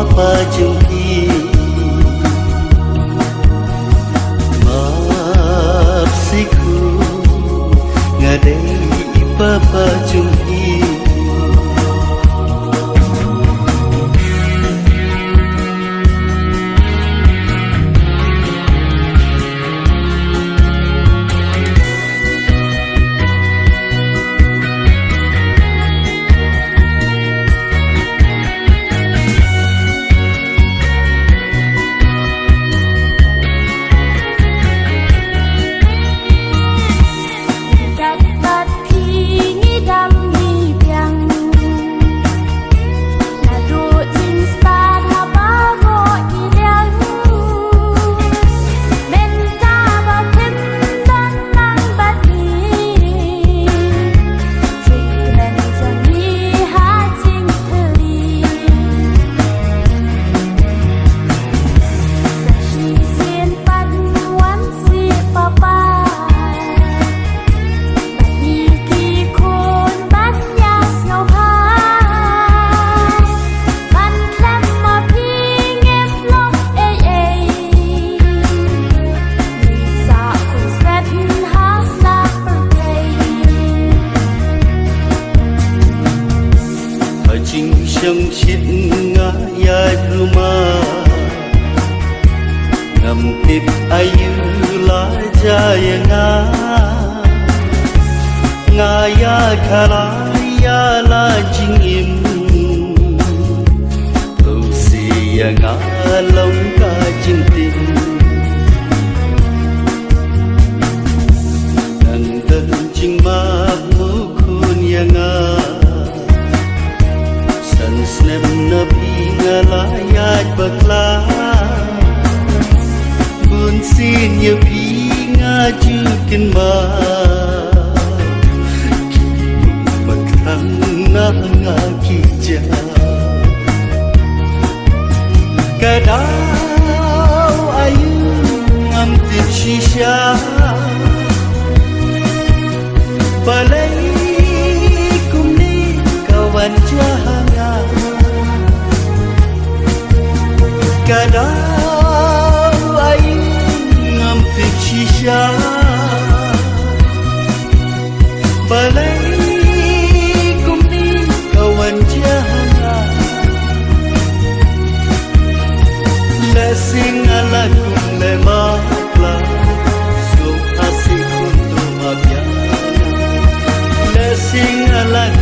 papa jumpi mapsiku ngadai papa jumpi trong chiếc ngã dài rumah ngầm tip ayu la jaya nga ya khala ya la jingim tu si ya nga long ka jing tin nang đơn jing ma mu kun ya nga Snap na pingalayat bakla Bunsin ya pinga jukin ma Magtang na nga kija Kadaw ayun ang tip shisha Balay kumni kawan jahat Kadaw ay ngampit shisha Balay kumni kawan jahat Lasing ala kung lemakla So asik untuk mabyan Lasing ala